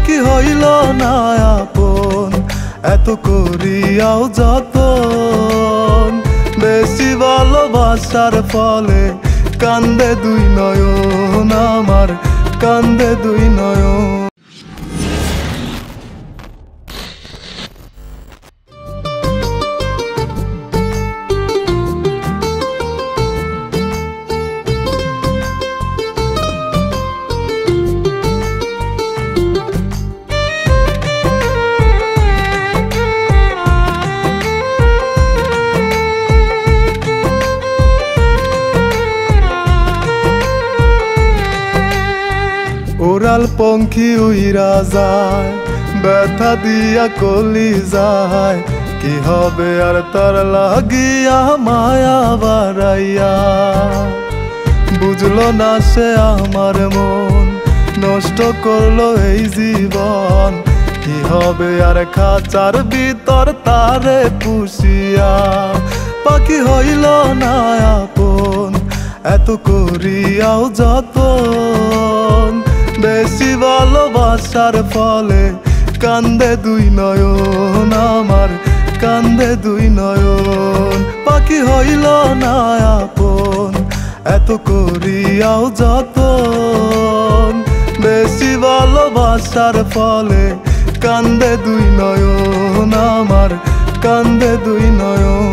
পাখি হইল না আপন, এত করিয়াও যতন। বেশি ভালোবাসার ফলে কান্দে দুই নয়ন, আমার কান্দে দুই নয়ন। উড়াল পঙ্খী উইরা যায়, ব্যথা দিয়া কলি যায়। কি হবে আর তার লাগিয়া মায়া বাড়াইয়া, বুঝলো না সে আমার মন, নষ্ট করলো এই জীবন। কি হবে আর খাঁচার ভিতর তারে পুষিয়া, পাখি হইল না আপন, এত করিয়াও যতন। বেশি ভালোবাসার ফলে কান্দে দুই নয়ন, আমার কান্দে দুই নয়ন। পাখি হইল না আপন, এত করিয়াও যতন। বেশি ভালোবাসার ফলে কান্দে দুই নয়ন, আমার কান্দে দুই নয়ন।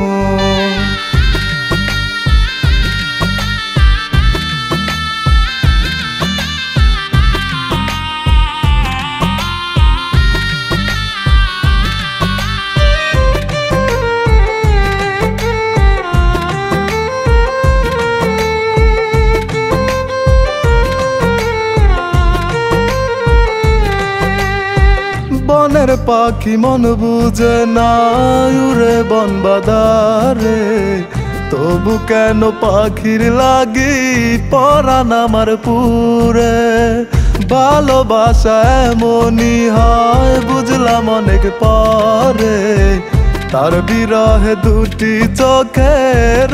বনের পাখি মন বুঝে না, উড়ে বন বাদারে। তবু কেন পাখির লাগি পরাণ আমার পুরে। ভালোবাসা এমনই হয় বুঝলাম অনেক পরে, তার বিরহে দুটি চোখে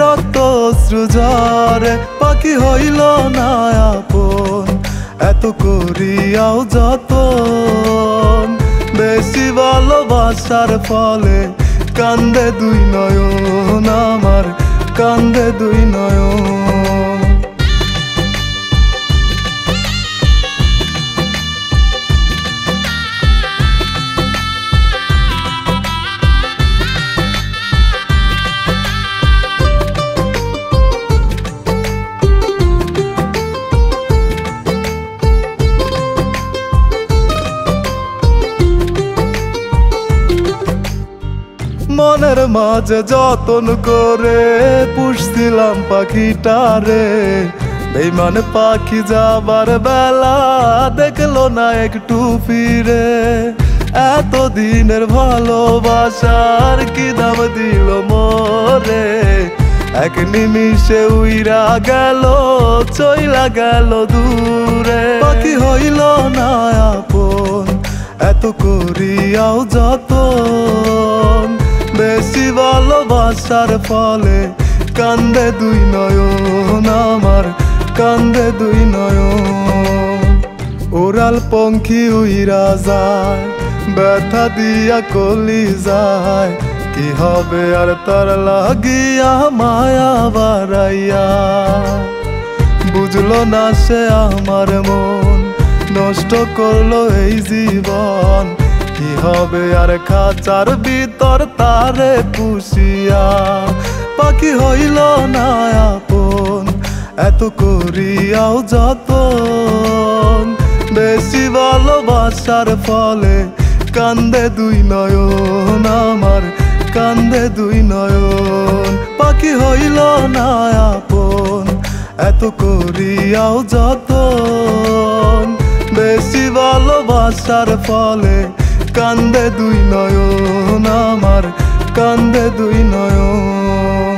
রক্ত অশ্রু ঝরে। পাখি হইল না আপন, এত করিয়াও যতন। বেশি ভালোবাসার ফলে কান্দে দুই নয়ন, আমার কান্দে দুই নয়ন। মনের মাঝে যতন করে পুষছিলাম পাখিটারে। বেইমান পাখি যাবার বেলা দেখলো না একটু ফিরে। এতদিনের ভালোবাসার কি দাম দিল মোরে। এক নিমিষে উইরা গেল, চইলা গেল দূরে। পাখি হইল না আপন, এত করিয়াও যতন। বেশি ভালোবাসার ফলে কান্দে দুই নয়ন, আমার কান্দে দুই নয়ন। উড়াল পঙ্খী উইরা যায়, ব্যথা দিয়া কলি যায়। কি হবে আর তার লাগিয়া মায়া বাড়াইয়া, বুঝলো না সে আমার মন, নষ্ট করলো এই জীবন। কি হবে আর খাঁচার ভিতর তারে পুষিয়া, পাখি হইল না আপন, এত করিয়াও যতন। বেশি ভালোবাসার ফলে কান্দে দুই নয়ন, আমার কান্দে দুই নয়ন। পাখি হইল না আপন, এত করিয়াও যতন। বেশি ভালোবাসার ফলে কান্দে দুই নয়ন, আমার কান্দে দুই নয়ন।